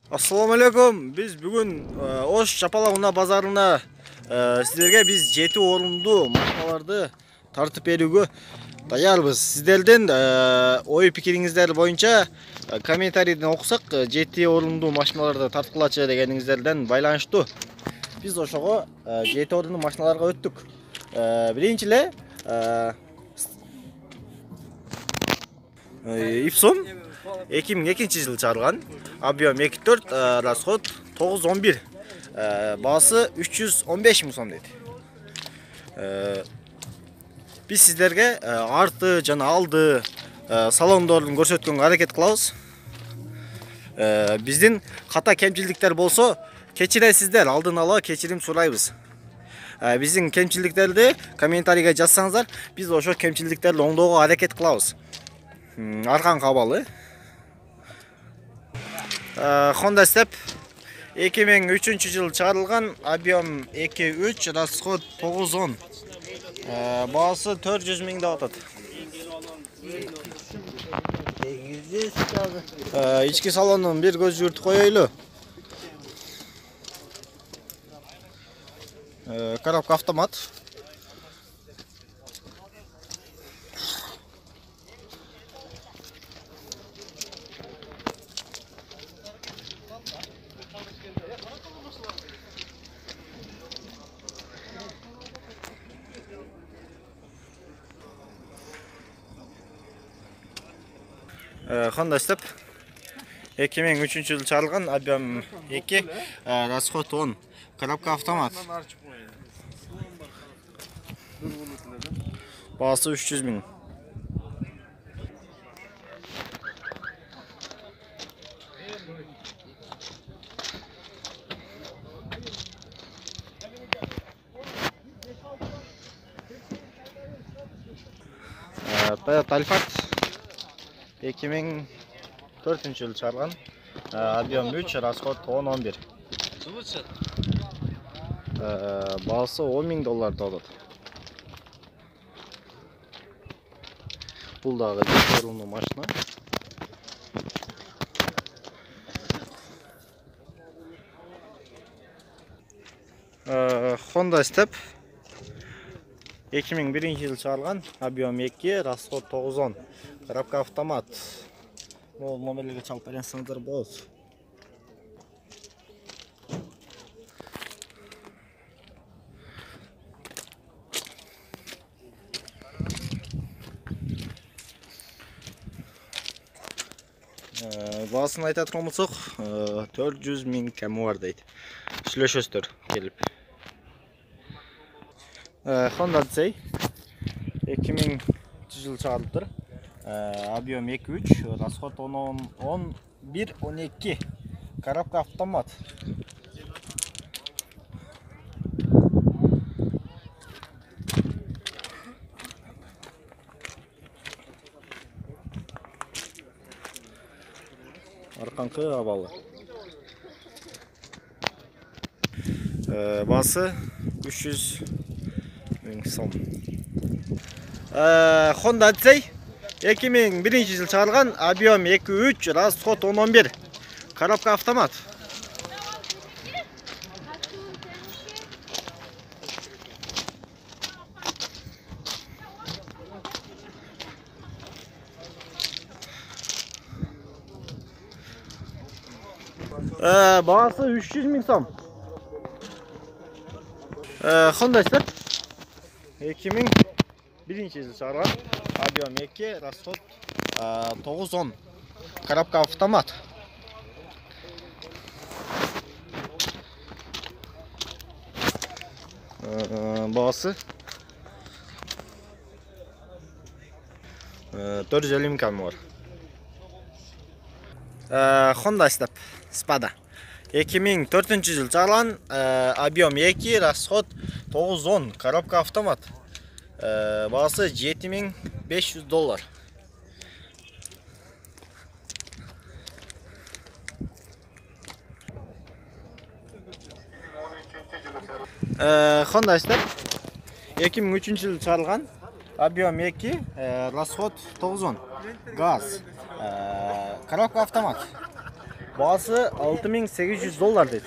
Assalamu alaikum. Biz бүгін Ош Жапалауна базарына сіздерге біз 7 орынды машиналарды тартып беруге даярбыз. Сіздерден ой пикириңиздер бойынша комментарийден оқысақ 7 орынды машиналарды тартқылачы дегениңиздерден байланыштуу. Biz ошого 7 орынды машиналарга өттүк. Биринчиле Ipson 2002 жыл чыгарган, объем 2.4, расход 9.11, баасы 315 мың сом дейт. Biz сиздерге арты жана алды салондордун көрсөткөнгө аракет кылабыз. Биздин ката кемчилдиктер болсо кечиресиздер, алдын ала кечирим сурайбыз. Биздин кемчилдиктерди комментарийге жазсаңыздар, биз ошо кемчилдиктерди оңдоого аракет кылабыз. Аркан кабалы Honda Step 2003 жыл чыгарылган, объем 2.3, расход 9.10, баасы 400 миң деп атат. Ички салонун бир көз жүгүртүп коелу. Коробка автомат. Honda Step 2003 жыл чыгарылган, объем 2, расход 10, коробка автомат. Баасы 300 миң. Toyota Alphard 2004 жыл чыгарган, объем 3, расход 10-11. Баасы $10 миң деп атат. Бул дагы орунду машина. Honda Step 2001 жыл чыгарган, объем 2, расход 9.10, коробка автомат. Бул номерлерге чалып берсеңиздер болот. Баасын айтатын болсок, 400 миң кеми бар дейт. Сүйлөшөсүздөр келип. Honda Odyssey 2000 жыл чыгарылыптыр. Объем 2.3, расход 11-12, коробка автомат. Арканкы абалы. Баасы 300 миң сом. Honda Odyssey 2001 жыл чыгарылган, объем 2.3, расход 10-11, коробка автомат. Баасы 300 миң сом. Honda Step 2001 жыл чыгарган, объем 2, расход 9.10, коробка автомат. Баасы 450 миң кеми бар. Honda Step Spada 2004 жыл чыгарган, объем 2, расход 9.10, коробка автомат. Баасы $7500. Honda Step 2003 жыл чыгарылган, объем 2, расход 9.10, газ, коробка автомат. Bağısı $6.800 dedi.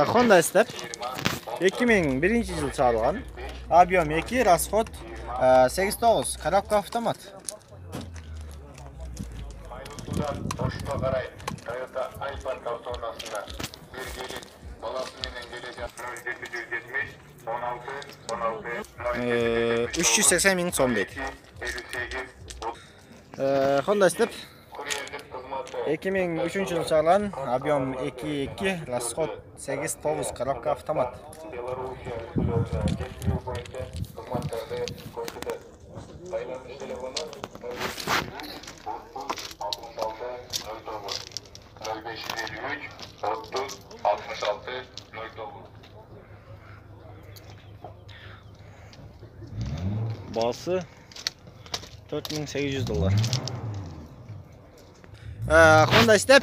Honda Step 2001 yıl çıkarılgan. Объем 2, расход 8-9, коробка автомат. Boşluğa karay, Toyota Alphard avtomasında bir gelin balası menen geleceğim 0770 16 380 000 so'm dedi. 58 Honda Step kuryelik kızmatı 2003 yıl çıkarılgan. Объем 2-2, расход 8-9, коробка автомат. Belarusya usulüyle geçmiyor boyunca kızmatlarda koşuda. Sayılanmış telefonu 66 09 0553 30 66 09. Bağısı $4.800. Honda Step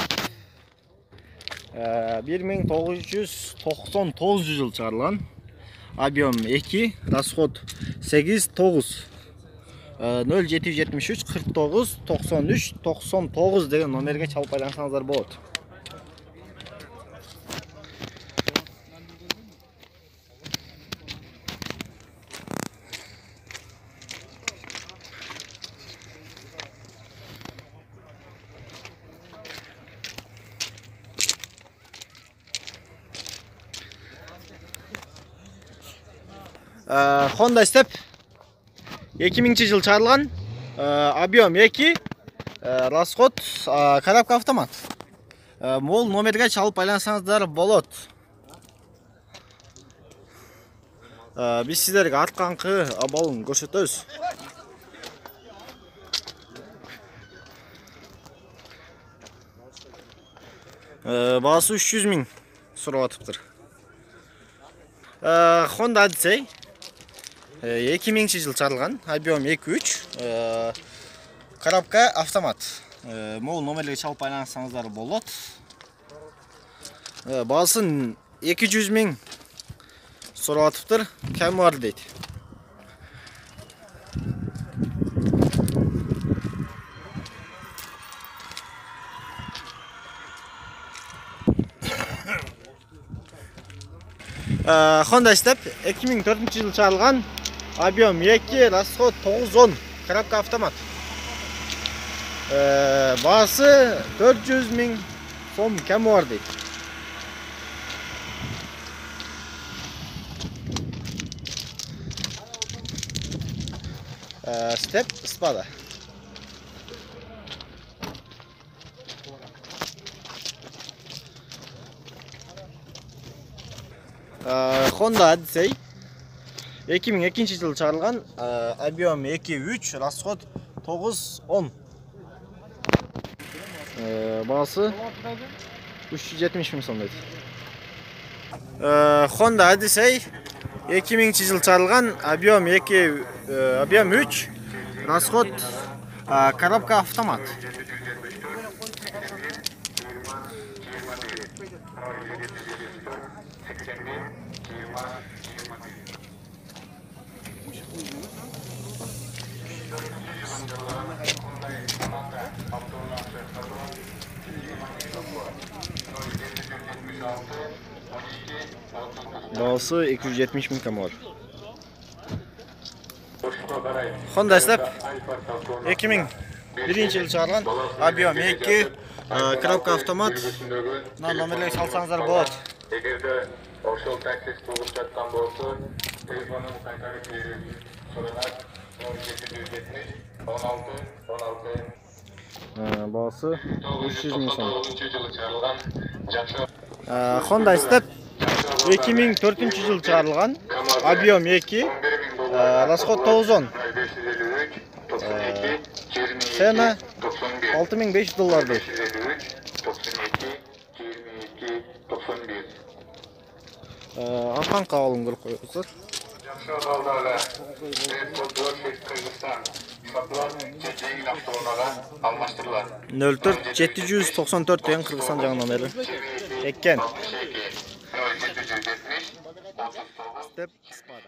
1999 yıl çıkarılan. Объем 2, расход 8-9. 0773 49 93 99 деген номерге чалып байлансаңыздар болот. Honda Step 2000 yıl çıkarılgan. Объем 2, расход коробка автомат. Мол номерге чалып байлансаңыздар болот. Биз сиздерге артканкы абалын көрсөтөбүз. Баасы 300 000 сурап атыптыр. Honda Odyssey 2000 yıl çıkarılgan. Объем 2-3. Коробка автомат. Мол номерлерге чалып байлансаңыздар болот. Баасын 200 000 сурап атыптыр. Кем бар дейт. Honda Step 2004 yıl çıkarılgan. Объем 2, расход 9-10, коробка автомат. Баасы 400 000 сом кем бар дейт. Step Spada. Honda Odyssey 2002 yıl çıkarılgan. Объем 2-3, расход 9-10. Баасы 370 000 сом дейт. Honda Odyssey 2000 yıl çıkarılgan. Объем 3, расход коробка автомат. Bası 270 000 kamar. Honda Step 2001 yıl çıkarılan. Объем 2, коробка автомат. Номерлерге салсаңыздар болот. Эгерде ошол таксис болуп жаткан болсо, телефонун кайтарып берүүнү сурагат 0770 16 16. Bası 300 000 сом. 999 жылы чыгарылган жакшы Honda Step 2004 yıl çıkarılgan. Объем 2, расход 9-10. Cena $6500 deydi. 92 Arkan kağılın kırıp koyuyorlar. Жақсы абалда эле Кыргызстан Satılan çekeceği avtolarla almıştırlar. 04 794 деген Кыргызстан жагынан эле. Экен. 62 0770 39 Step Spark.